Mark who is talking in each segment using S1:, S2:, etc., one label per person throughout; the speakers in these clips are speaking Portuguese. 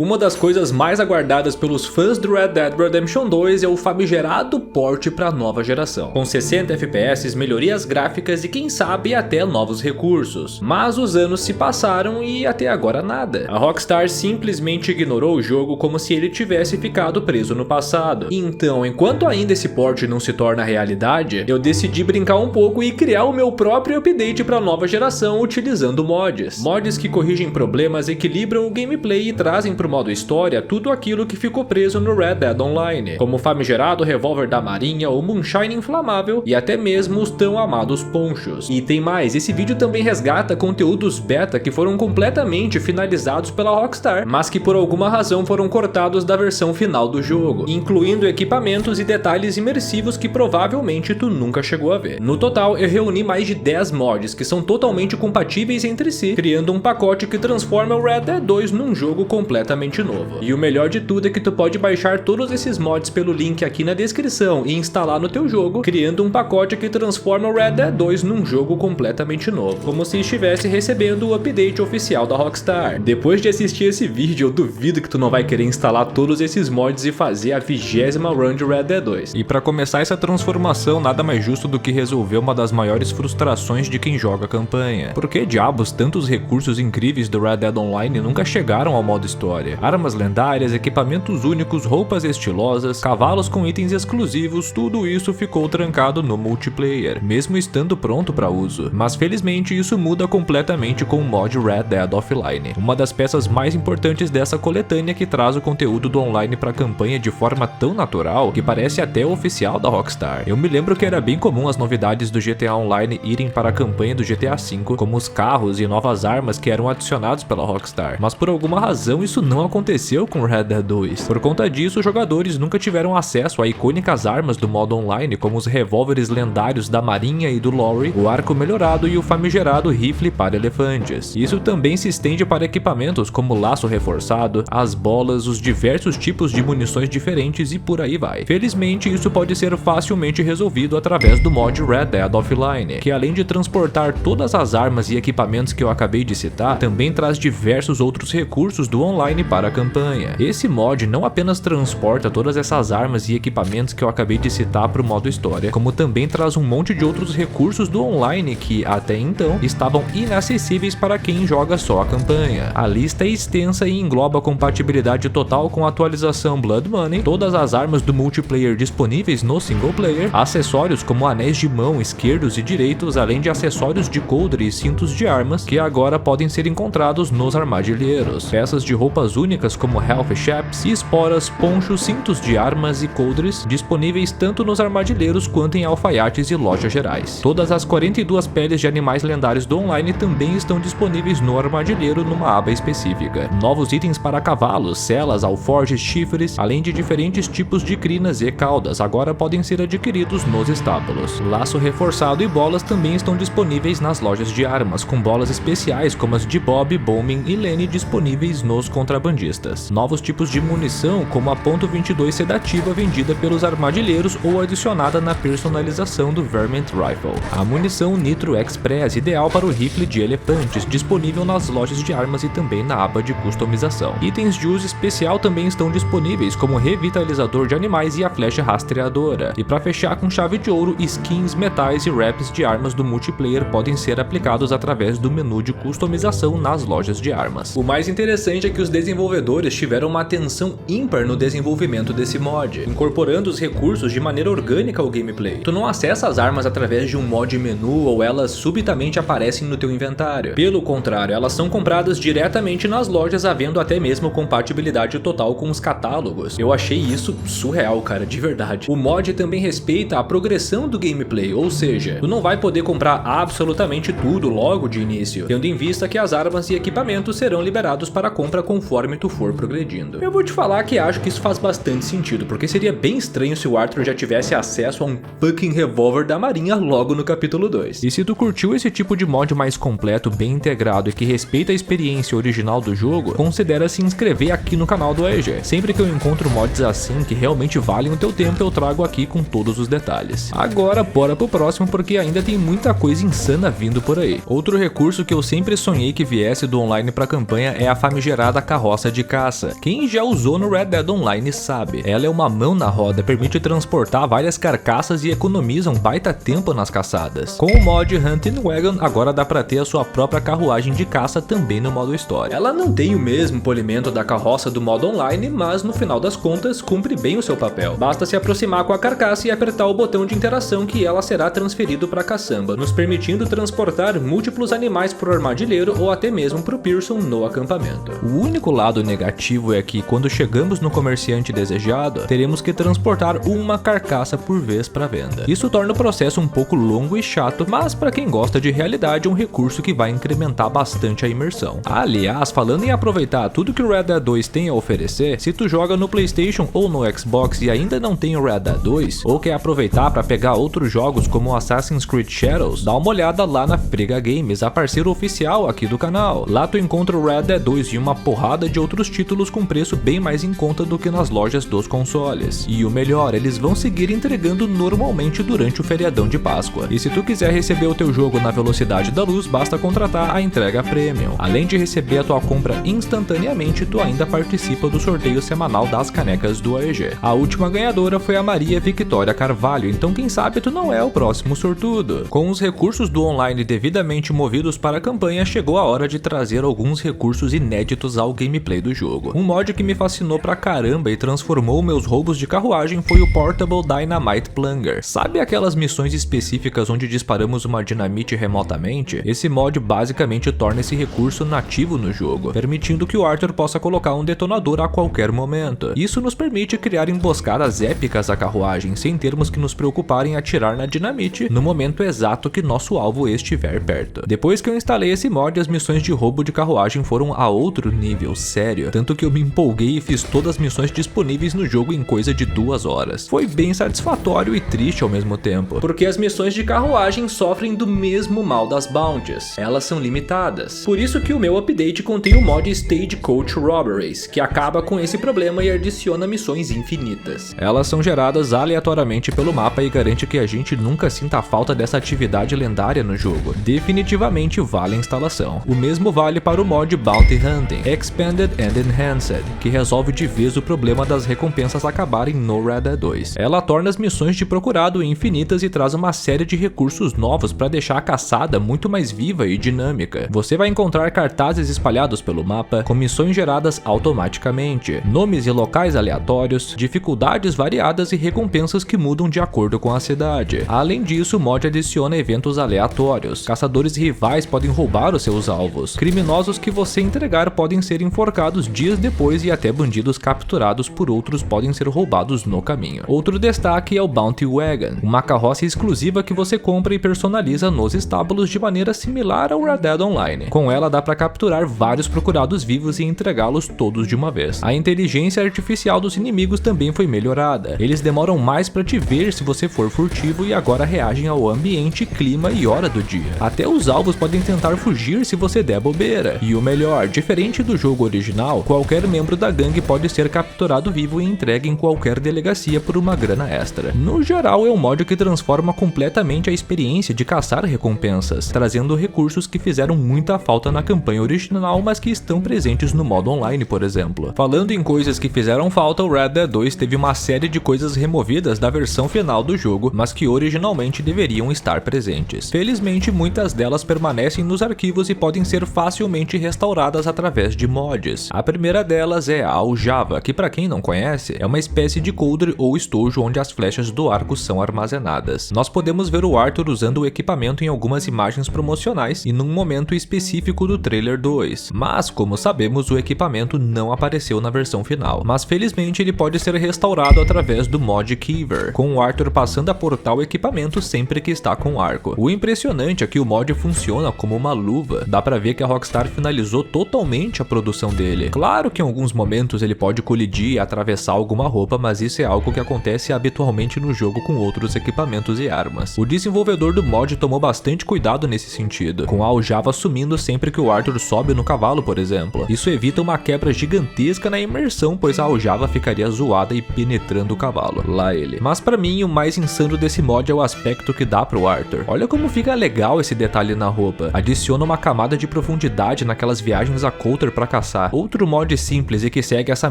S1: Uma das coisas mais aguardadas pelos fãs do Red Dead Redemption 2 é o famigerado port para a nova geração, com 60 FPS, melhorias gráficas e quem sabe até novos recursos. Mas os anos se passaram e até agora nada. A Rockstar simplesmente ignorou o jogo como se ele tivesse ficado preso no passado. Então, enquanto ainda esse port não se torna realidade, eu decidi brincar um pouco e criar o meu próprio update para a nova geração utilizando mods. Mods que corrigem problemas, equilibram o gameplay e trazem para modo história tudo aquilo que ficou preso no Red Dead Online, como o famigerado revólver da marinha, o moonshine inflamável e até mesmo os tão amados ponchos. E tem mais, esse vídeo também resgata conteúdos beta que foram completamente finalizados pela Rockstar, mas que por alguma razão foram cortados da versão final do jogo, incluindo equipamentos e detalhes imersivos que provavelmente tu nunca chegou a ver. No total, eu reuni mais de 10 mods que são totalmente compatíveis entre si, criando um pacote que transforma o Red Dead 2 num jogo completamente novo. E o melhor de tudo é que tu pode baixar todos esses mods pelo link aqui na descrição e instalar no teu jogo, criando um pacote que transforma o Red Dead 2 num jogo completamente novo, como se estivesse recebendo o update oficial da Rockstar. Depois de assistir esse vídeo, eu duvido que tu não vai querer instalar todos esses mods e fazer a 20ª run de Red Dead 2. E para começar essa transformação, nada mais justo do que resolver uma das maiores frustrações de quem joga a campanha. Por que diabos tantos recursos incríveis do Red Dead Online nunca chegaram ao modo história? Armas lendárias, equipamentos únicos, roupas estilosas, cavalos com itens exclusivos, tudo isso ficou trancado no multiplayer, mesmo estando pronto para uso. Mas felizmente isso muda completamente com o mod Red Dead Offline, uma das peças mais importantes dessa coletânea que traz o conteúdo do online para a campanha de forma tão natural que parece até oficial da Rockstar. Eu me lembro que era bem comum as novidades do GTA Online irem para a campanha do GTA V, como os carros e novas armas que eram adicionados pela Rockstar, mas por alguma razão isso não aconteceu com Red Dead 2. Por conta disso, os jogadores nunca tiveram acesso a icônicas armas do modo online, como os revólveres lendários da Marinha e do Lowry, o arco melhorado e o famigerado rifle para elefantes. Isso também se estende para equipamentos como o laço reforçado, as bolas, os diversos tipos de munições diferentes e por aí vai. Felizmente, isso pode ser facilmente resolvido através do mod Red Dead Offline, que além de transportar todas as armas e equipamentos que eu acabei de citar, também traz diversos outros recursos do online para a campanha. Esse mod não apenas transporta todas essas armas e equipamentos que eu acabei de citar para o modo história, como também traz um monte de outros recursos do online que até então estavam inacessíveis para quem joga só a campanha. A lista é extensa e engloba a compatibilidade total com a atualização Blood Money, todas as armas do multiplayer disponíveis no single player, acessórios como anéis de mão esquerdos e direitos, além de acessórios de coldre e cintos de armas que agora podem ser encontrados nos armadilheiros, peças de roupas únicas como health chaps e esporas, ponchos, cintos de armas e coldres disponíveis tanto nos armadilheiros quanto em alfaiates e lojas gerais. Todas as 42 peles de animais lendários do online também estão disponíveis no armadilheiro numa aba específica. Novos itens para cavalos, selas, alforjes, chifres, além de diferentes tipos de crinas e caudas agora podem ser adquiridos nos estábulos. Laço reforçado e bolas também estão disponíveis nas lojas de armas, com bolas especiais como as de Bob, Bowman e Lenny disponíveis nos contrabandistas. Novos tipos de munição como a .22 sedativa vendida pelos armadilheiros ou adicionada na personalização do Vermint Rifle. A munição Nitro Express ideal para o rifle de elefantes disponível nas lojas de armas e também na aba de customização. Itens de uso especial também estão disponíveis como revitalizador de animais e a flecha rastreadora. E para fechar com chave de ouro, skins, metais e wraps de armas do multiplayer podem ser aplicados através do menu de customização nas lojas de armas. O mais interessante é que os desenvolvedores tiveram uma atenção ímpar no desenvolvimento desse mod, incorporando os recursos de maneira orgânica ao gameplay. Tu não acessa as armas através de um mod menu ou elas subitamente aparecem no teu inventário. Pelo contrário, elas são compradas diretamente nas lojas, havendo até mesmo compatibilidade total com os catálogos. Eu achei isso surreal, cara, de verdade. O mod também respeita a progressão do gameplay, ou seja, tu não vai poder comprar absolutamente tudo logo de início, tendo em vista que as armas e equipamentos serão liberados para compra conforme tu for progredindo. Eu vou te falar que acho que isso faz bastante sentido, porque seria bem estranho se o Arthur já tivesse acesso a um fucking revólver da marinha logo no capítulo 2. E se tu curtiu esse tipo de mod mais completo, bem integrado e que respeita a experiência original do jogo, considera se inscrever aqui no canal do AEG. Sempre que eu encontro mods assim que realmente valem o teu tempo, eu trago aqui com todos os detalhes. Agora bora pro próximo, porque ainda tem muita coisa insana vindo por aí. Outro recurso que eu sempre sonhei que viesse do online pra campanha é a famigerada carroça carroça de caça. Quem já usou no Red Dead Online sabe, ela é uma mão na roda, permite transportar várias carcaças e economiza um baita tempo nas caçadas. Com o mod Hunting Wagon, agora dá pra ter a sua própria carruagem de caça também no modo história. Ela não tem o mesmo polimento da carroça do modo online, mas no final das contas cumpre bem o seu papel. Basta se aproximar com a carcaça e apertar o botão de interação que ela será transferido para a caçamba, nos permitindo transportar múltiplos animais pro armadilheiro ou até mesmo pro Pearson no acampamento. O único lado negativo é que quando chegamos no comerciante desejado, teremos que transportar uma carcaça por vez para venda. Isso torna o processo um pouco longo e chato, mas para quem gosta de realidade é um recurso que vai incrementar bastante a imersão. Aliás, falando em aproveitar tudo que o Red Dead 2 tem a oferecer, se tu joga no PlayStation ou no Xbox e ainda não tem o Red Dead 2, ou quer aproveitar para pegar outros jogos como Assassin's Creed Shadows, dá uma olhada lá na Frega Games, a parceira oficial aqui do canal. Lá tu encontra o Red Dead 2 e uma porrada de outros títulos com preço bem mais em conta do que nas lojas dos consoles. E o melhor, eles vão seguir entregando normalmente durante o feriadão de Páscoa. E se tu quiser receber o teu jogo na velocidade da luz, basta contratar a entrega Premium. Além de receber a tua compra instantaneamente, tu ainda participa do sorteio semanal das canecas do AEG. A última ganhadora foi a Maria Victoria Carvalho, então quem sabe tu não é o próximo sortudo. Com os recursos do online devidamente movidos para a campanha, chegou a hora de trazer alguns recursos inéditos ao gameplay do jogo. Um mod que me fascinou pra caramba e transformou meus roubos de carruagem foi o Portable Dynamite Plunger. Sabe aquelas missões específicas onde disparamos uma dinamite remotamente? Esse mod basicamente torna esse recurso nativo no jogo, permitindo que o Arthur possa colocar um detonador a qualquer momento. Isso nos permite criar emboscadas épicas à carruagem, sem termos que nos preocupar em atirar na dinamite no momento exato que nosso alvo estiver perto. Depois que eu instalei esse mod, as missões de roubo de carruagem foram a outro nível, sério, tanto que eu me empolguei e fiz todas as missões disponíveis no jogo em coisa de 2 horas. Foi bem satisfatório e triste ao mesmo tempo, porque as missões de carruagem sofrem do mesmo mal das bounties, elas são limitadas. Por isso que o meu update contém o mod Stagecoach Robberies, que acaba com esse problema e adiciona missões infinitas. Elas são geradas aleatoriamente pelo mapa e garante que a gente nunca sinta a falta dessa atividade lendária no jogo. Definitivamente vale a instalação. O mesmo vale para o mod Bounty Hunting Expanded and Enhanced, que resolve de vez o problema das recompensas acabarem no Red Dead 2. Ela torna as missões de procurado infinitas e traz uma série de recursos novos para deixar a caçada muito mais viva e dinâmica. Você vai encontrar cartazes espalhados pelo mapa, com missões geradas automaticamente, nomes e locais aleatórios, dificuldades variadas e recompensas que mudam de acordo com a cidade. Além disso, o mod adiciona eventos aleatórios. Caçadores rivais podem roubar os seus alvos. Criminosos que você entregar podem ser enforcados dias depois e até bandidos capturados por outros podem ser roubados no caminho. Outro destaque é o Bounty Wagon, uma carroça exclusiva que você compra e personaliza nos estábulos de maneira similar ao Red Dead Online. Com ela dá para capturar vários procurados vivos e entregá-los todos de uma vez. A inteligência artificial dos inimigos também foi melhorada. Eles demoram mais para te ver se você for furtivo e agora reagem ao ambiente, clima e hora do dia. Até os alvos podem tentar fugir se você der bobeira. E o melhor, diferente do jogo original, qualquer membro da gangue pode ser capturado vivo e entregue em qualquer delegacia por uma grana extra. No geral, é um mod que transforma completamente a experiência de caçar recompensas, trazendo recursos que fizeram muita falta na campanha original, mas que estão presentes no modo online, por exemplo. Falando em coisas que fizeram falta, o Red Dead 2 teve uma série de coisas removidas da versão final do jogo, mas que originalmente deveriam estar presentes. Felizmente, muitas delas permanecem nos arquivos e podem ser facilmente restauradas através de mods. A primeira delas é a aljava, que para quem não conhece, é uma espécie de coldre ou estojo onde as flechas do arco são armazenadas. Nós podemos ver o Arthur usando o equipamento em algumas imagens promocionais e num momento específico do trailer 2, mas como sabemos o equipamento não apareceu na versão final, mas felizmente ele pode ser restaurado através do mod Keever, com o Arthur passando a portar o equipamento sempre que está com o arco. O impressionante é que o mod funciona como uma luva, dá pra ver que a Rockstar finalizou totalmente a produção dele. Claro que em alguns momentos ele pode colidir e atravessar alguma roupa, mas isso é algo que acontece habitualmente no jogo com outros equipamentos e armas. O desenvolvedor do mod tomou bastante cuidado nesse sentido, com a aljava sumindo sempre que o Arthur sobe no cavalo, por exemplo. Isso evita uma quebra gigantesca na imersão, pois a aljava ficaria zoada e penetrando o cavalo. Lá ele. Mas pra mim, o mais insano desse mod é o aspecto que dá pro Arthur. Olha como fica legal esse detalhe na roupa. Adiciona uma camada de profundidade naquelas viagens a Coulter pra caçar passar. Outro mod simples e que segue essa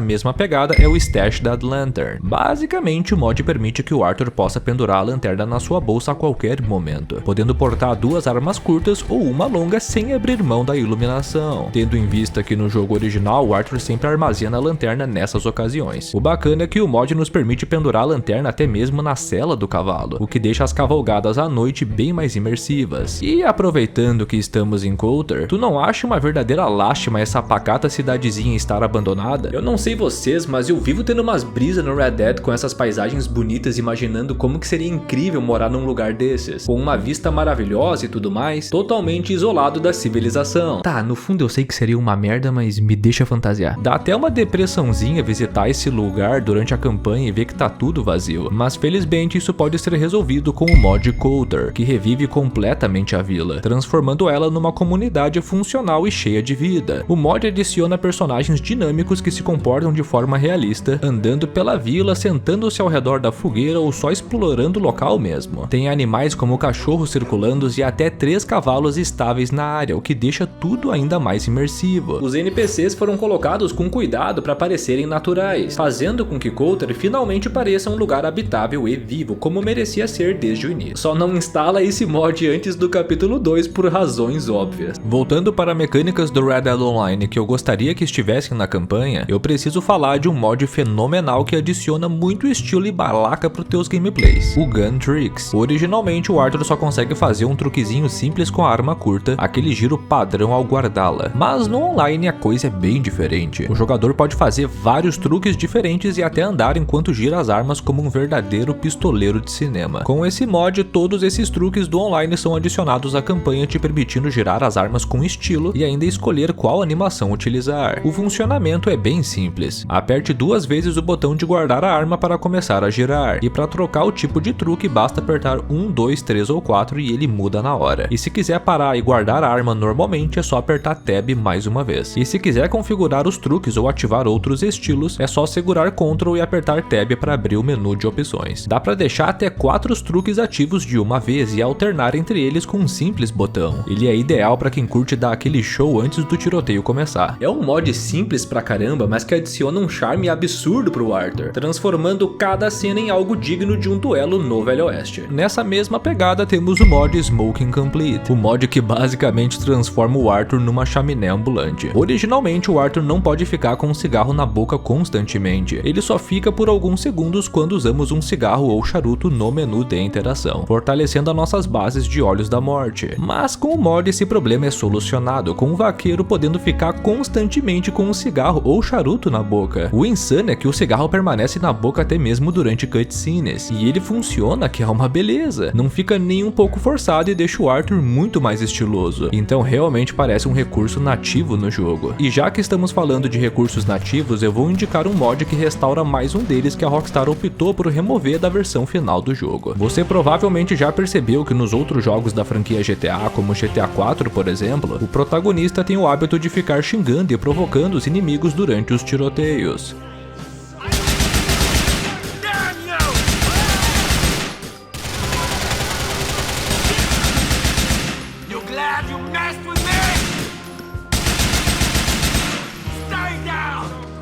S1: mesma pegada é o Stash That Lantern. Basicamente, o mod permite que o Arthur possa pendurar a lanterna na sua bolsa a qualquer momento, podendo portar 2 armas curtas ou uma longa sem abrir mão da iluminação, tendo em vista que no jogo original o Arthur sempre armazena a lanterna nessas ocasiões. O bacana é que o mod nos permite pendurar a lanterna até mesmo na sela do cavalo, o que deixa as cavalgadas à noite bem mais imersivas. E aproveitando que estamos em Coulter, tu não acha uma verdadeira lástima essa pacata cidadezinha estar abandonada? Eu não sei vocês, mas eu vivo tendo umas brisas no Red Dead com essas paisagens bonitas, imaginando como que seria incrível morar num lugar desses, com uma vista maravilhosa e tudo mais, totalmente isolado da civilização. Tá, no fundo eu sei que seria uma merda, mas me deixa fantasiar. Dá até uma depressãozinha visitar esse lugar durante a campanha e ver que tá tudo vazio, mas felizmente isso pode ser resolvido com o mod Coulter, que revive completamente a vila, transformando ela numa comunidade funcional e cheia de vida. O mod adiciona personagens dinâmicos que se comportam de forma realista, andando pela vila, sentando-se ao redor da fogueira ou só explorando o local mesmo. Tem animais como cachorros circulando e até 3 cavalos estáveis na área, o que deixa tudo ainda mais imersivo. Os NPCs foram colocados com cuidado para parecerem naturais, fazendo com que Coulter finalmente pareça um lugar habitável e vivo, como merecia ser desde o início. Só não instala esse mod antes do capítulo 2 por razões óbvias. Voltando para mecânicas do Red Dead Online que eu gostaria que estivessem na campanha, eu preciso falar de um mod fenomenal que adiciona muito estilo e balaca para os teus gameplays, o Gun Tricks. Originalmente o Arthur só consegue fazer um truquezinho simples com a arma curta, aquele giro padrão ao guardá-la, mas no online a coisa é bem diferente. O jogador pode fazer vários truques diferentes e até andar enquanto gira as armas como um verdadeiro pistoleiro de cinema. Com esse mod, todos esses truques do online são adicionados à campanha, te permitindo girar as armas com estilo e ainda escolher qual animação utilizar. O funcionamento é bem simples. Aperte 2 vezes o botão de guardar a arma para começar a girar, e para trocar o tipo de truque basta apertar 1, 2, 3 ou 4 e ele muda na hora. E se quiser parar e guardar a arma normalmente, é só apertar Tab mais uma vez. E se quiser configurar os truques ou ativar outros estilos, é só segurar Ctrl e apertar Tab para abrir o menu de opções. Dá para deixar até 4 truques ativos de uma vez e alternar entre eles com um simples botão. Ele é ideal para quem curte dar aquele show antes do tiroteio começar. É um mod simples pra caramba, mas que adiciona um charme absurdo pro Arthur, transformando cada cena em algo digno de um duelo no Velho Oeste. Nessa mesma pegada temos o mod Smoking Complete, o mod que basicamente transforma o Arthur numa chaminé ambulante. Originalmente o Arthur não pode ficar com um cigarro na boca constantemente, ele só fica por alguns segundos quando usamos um cigarro ou charuto no menu de interação, fortalecendo as nossas bases de Olhos da Morte. Mas com o mod esse problema é solucionado, com o vaqueiro podendo ficar constantemente com um cigarro ou charuto na boca. O insano é que o cigarro permanece na boca até mesmo durante cutscenes, e ele funciona que é uma beleza, não fica nem um pouco forçado e deixa o Arthur muito mais estiloso, então realmente parece um recurso nativo no jogo. E já que estamos falando de recursos nativos, eu vou indicar um mod que restaura mais um deles que a Rockstar optou por remover da versão final do jogo. Você provavelmente já percebeu que nos outros jogos da franquia GTA, como GTA 4 por exemplo, o protagonista tem o hábito de ficar xingando e provocando os inimigos durante os tiroteios.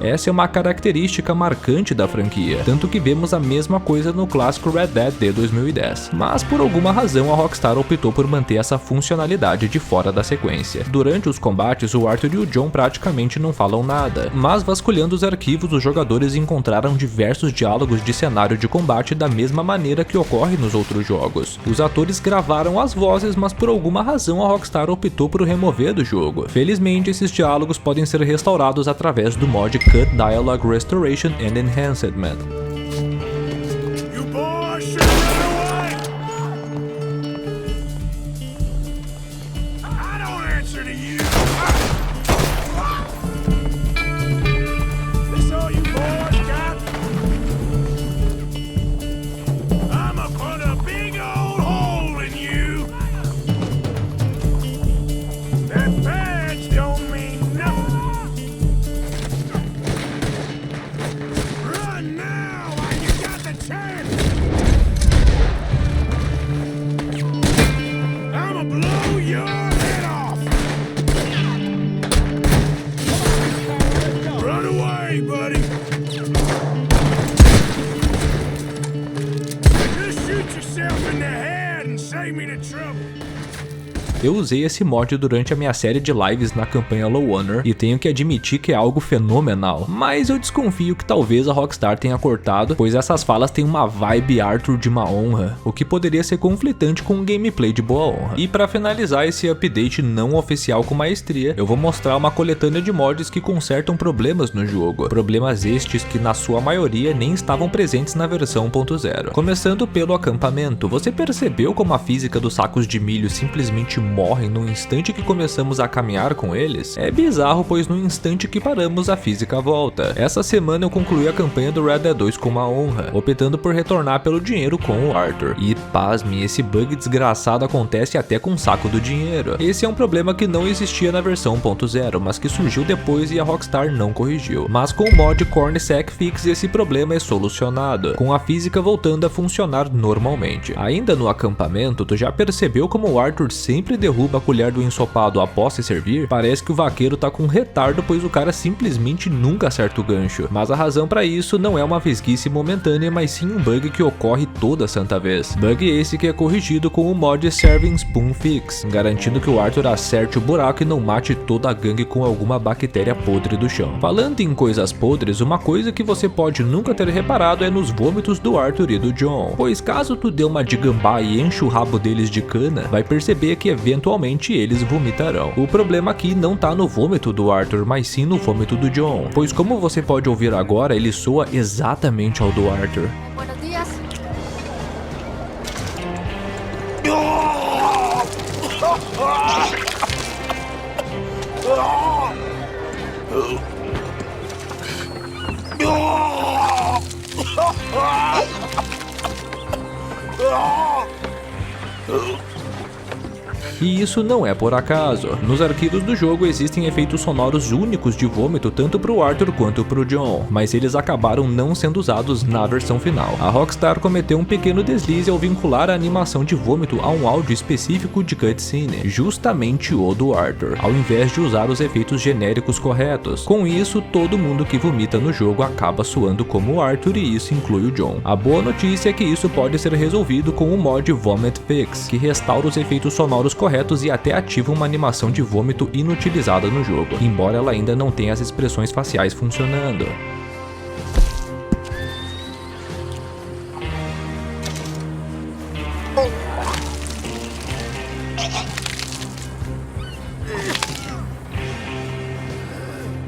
S1: Essa é uma característica marcante da franquia, tanto que vemos a mesma coisa no clássico Red Dead de 2010. Mas por alguma razão a Rockstar optou por manter essa funcionalidade de fora da sequência. Durante os combates, o Arthur e o John praticamente não falam nada, mas vasculhando os arquivos, os jogadores encontraram diversos diálogos de cenário de combate da mesma maneira que ocorre nos outros jogos. Os atores gravaram as vozes, mas por alguma razão a Rockstar optou por remover do jogo. Felizmente, esses diálogos podem ser restaurados através do mod Cut Dialogue Restoration and Enhancement.
S2: You boys should run away! I don't answer to you! This all you boys got? I'ma put a big old hole in you! That badge don't mean nothing! Run now! in trouble.
S1: Eu usei esse mod durante a minha série de lives na campanha Low Honor e tenho que admitir que é algo fenomenal, mas eu desconfio que talvez a Rockstar tenha cortado, pois essas falas têm uma vibe Arthur de má honra, o que poderia ser conflitante com um gameplay de boa honra. E para finalizar esse update não oficial com maestria, eu vou mostrar uma coletânea de mods que consertam problemas no jogo, problemas estes que na sua maioria nem estavam presentes na versão 1.0. Começando pelo acampamento, você percebeu como a física dos sacos de milho simplesmente morrem no instante que começamos a caminhar com eles? É bizarro, pois no instante que paramos a física volta. Essa semana eu concluí a campanha do Red Dead 2 com uma honra, optando por retornar pelo dinheiro com o Arthur. E pasme, esse bug desgraçado acontece até com o saco do dinheiro. Esse é um problema que não existia na versão 1.0, mas que surgiu depois e a Rockstar não corrigiu. Mas com o mod Cornsack Fix esse problema é solucionado, com a física voltando a funcionar normalmente. Ainda no acampamento, tu já percebeu como o Arthur sempre derruba a colher do ensopado após se servir? Parece que o vaqueiro tá com retardo, pois o cara simplesmente nunca acerta o gancho. Mas a razão para isso não é uma vesguice momentânea, mas sim um bug que ocorre toda santa vez. Bug esse que é corrigido com o mod Serving Spoon Fix, garantindo que o Arthur acerte o buraco e não mate toda a gangue com alguma bactéria podre do chão. Falando em coisas podres, uma coisa que você pode nunca ter reparado é nos vômitos do Arthur e do John, pois caso tu dê uma de gambá e enche o rabo deles de cana, vai perceber que eventualmente eles vomitarão. O problema aqui não tá no vômito do Arthur, mas sim no vômito do John, pois como você pode ouvir agora, ele soa exatamente ao do Arthur.
S3: Buenos días.
S1: E isso não é por acaso. Nos arquivos do jogo existem efeitos sonoros únicos de vômito tanto pro Arthur quanto pro John, mas eles acabaram não sendo usados na versão final. A Rockstar cometeu um pequeno deslize ao vincular a animação de vômito a um áudio específico de cutscene, justamente o do Arthur, ao invés de usar os efeitos genéricos corretos. Com isso, todo mundo que vomita no jogo acaba soando como o Arthur e isso inclui o John. A boa notícia é que isso pode ser resolvido com o mod Vomit Fix, que restaura os efeitos sonoros corretos e até ativa uma animação de vômito inutilizada no jogo, embora ela ainda não tenha as expressões faciais funcionando.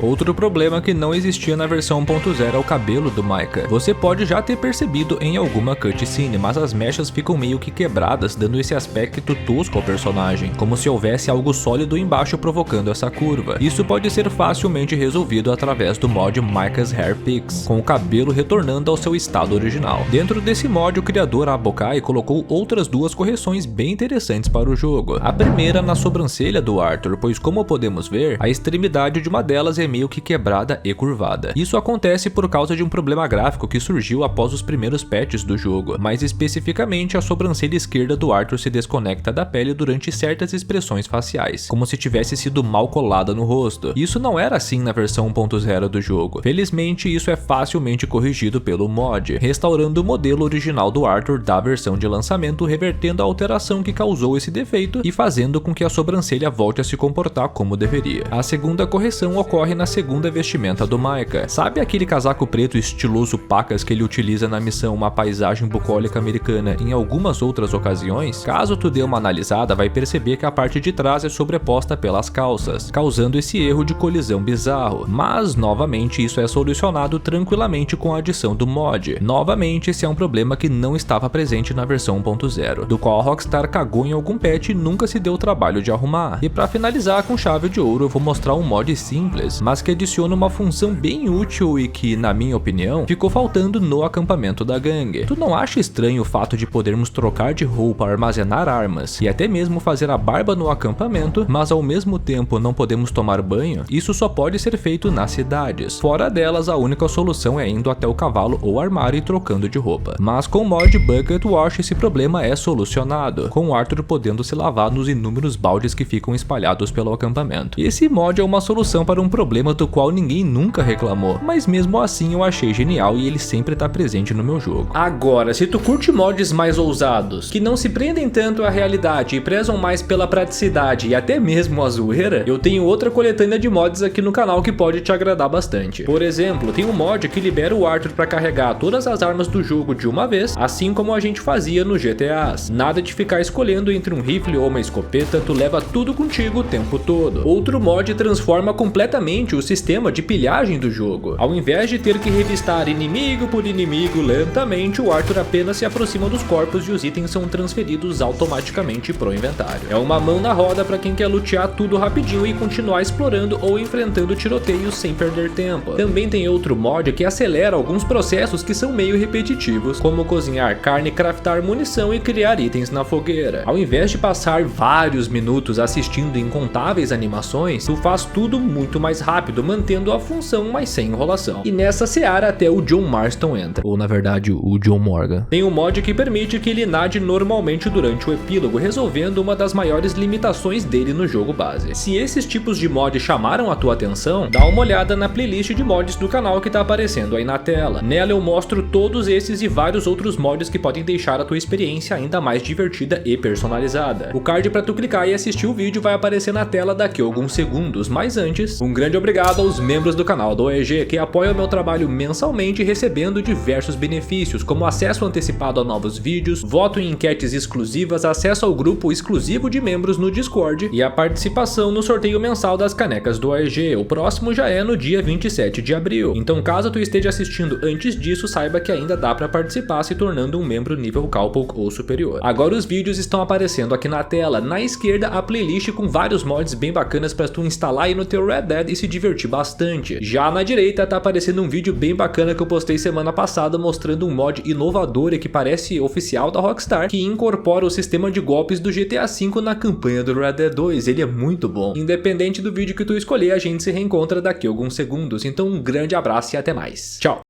S1: Outro problema que não existia na versão 1.0 é o cabelo do Micah. Você pode já ter percebido em alguma cutscene, mas as mechas ficam meio que quebradas, dando esse aspecto tosco ao personagem, como se houvesse algo sólido embaixo provocando essa curva. Isso pode ser facilmente resolvido através do mod Micah's Hair Fix, com o cabelo retornando ao seu estado original. Dentro desse mod, o criador Abokai colocou outras duas correções bem interessantes para o jogo. A primeira na sobrancelha do Arthur, pois como podemos ver, a extremidade de uma delas é meio que quebrada e curvada. Isso acontece por causa de um problema gráfico que surgiu após os primeiros patches do jogo, mais especificamente a sobrancelha esquerda do Arthur se desconecta da pele durante certas expressões faciais, como se tivesse sido mal colada no rosto. Isso não era assim na versão 1.0 do jogo. Felizmente, isso é facilmente corrigido pelo mod, restaurando o modelo original do Arthur da versão de lançamento, revertendo a alteração que causou esse defeito e fazendo com que a sobrancelha volte a se comportar como deveria. A segunda correção ocorre na segunda vestimenta do Micah. Sabe aquele casaco preto estiloso pacas que ele utiliza na missão Uma Paisagem Bucólica Americana em algumas outras ocasiões? Caso tu dê uma analisada, vai perceber que a parte de trás é sobreposta pelas calças, causando esse erro de colisão bizarro. Mas, novamente, isso é solucionado tranquilamente com a adição do mod. Novamente, esse é um problema que não estava presente na versão 1.0, do qual a Rockstar cagou em algum patch e nunca se deu o trabalho de arrumar. E para finalizar com chave de ouro, eu vou mostrar um mod simples, mas que adiciona uma função bem útil e que, na minha opinião, ficou faltando no acampamento da gangue. Tu não acha estranho o fato de podermos trocar de roupa, armazenar armas e até mesmo fazer a barba no acampamento, mas ao mesmo tempo não podemos tomar banho? Isso só pode ser feito nas cidades. Fora delas, a única solução é indo até o cavalo ou armário e trocando de roupa. Mas com o mod Bucket Wash esse problema é solucionado, com o Arthur podendo se lavar nos inúmeros baldes que ficam espalhados pelo acampamento. Esse mod é uma solução para um problema problema do qual ninguém nunca reclamou, mas mesmo assim eu achei genial e ele sempre tá presente no meu jogo. Agora, se tu curte mods mais ousados, que não se prendem tanto à realidade e prezam mais pela praticidade e até mesmo a zoeira, eu tenho outra coletânea de mods aqui no canal que pode te agradar bastante. Por exemplo, tem um mod que libera o Arthur para carregar todas as armas do jogo de uma vez, assim como a gente fazia no GTAs. Nada de ficar escolhendo entre um rifle ou uma escopeta, tu leva tudo contigo o tempo todo. Outro mod transforma completamente o sistema de pilhagem do jogo. Ao invés de ter que revistar inimigo por inimigo lentamente, o Arthur apenas se aproxima dos corpos e os itens são transferidos automaticamente pro inventário. É uma mão na roda para quem quer lutear tudo rapidinho e continuar explorando ou enfrentando tiroteios sem perder tempo. Também tem outro mod que acelera alguns processos que são meio repetitivos, como cozinhar carne, craftar munição e criar itens na fogueira. Ao invés de passar vários minutos assistindo incontáveis animações, tu faz tudo muito mais rápido, mantendo a função, mas sem enrolação. E nessa seara até o John Marston entra, ou na verdade o John Morgan. Tem um mod que permite que ele nade normalmente durante o epílogo, resolvendo uma das maiores limitações dele no jogo base. Se esses tipos de mods chamaram a tua atenção, dá uma olhada na playlist de mods do canal que tá aparecendo aí na tela. Nela eu mostro todos esses e vários outros mods que podem deixar a tua experiência ainda mais divertida e personalizada. O card para tu clicar e assistir o vídeo vai aparecer na tela daqui a alguns segundos, mas antes, um grande obrigado aos membros do canal do OEG que apoiam meu trabalho mensalmente, recebendo diversos benefícios, como acesso antecipado a novos vídeos, voto em enquetes exclusivas, acesso ao grupo exclusivo de membros no Discord e a participação no sorteio mensal das canecas do OEG. O próximo já é no dia 27 de abril, então caso tu esteja assistindo antes disso, saiba que ainda dá para participar se tornando um membro nível Cowpoke ou superior. Agora os vídeos estão aparecendo aqui na tela, na esquerda a playlist com vários mods bem bacanas para tu instalar aí no teu Red Dead e se divertir bastante. Já na direita tá aparecendo um vídeo bem bacana que eu postei semana passada mostrando um mod inovador e que parece oficial da Rockstar, que incorpora o sistema de golpes do GTA V na campanha do Red Dead 2, ele é muito bom. Independente do vídeo que tu escolher, a gente se reencontra daqui a alguns segundos, então um grande abraço e até mais. Tchau!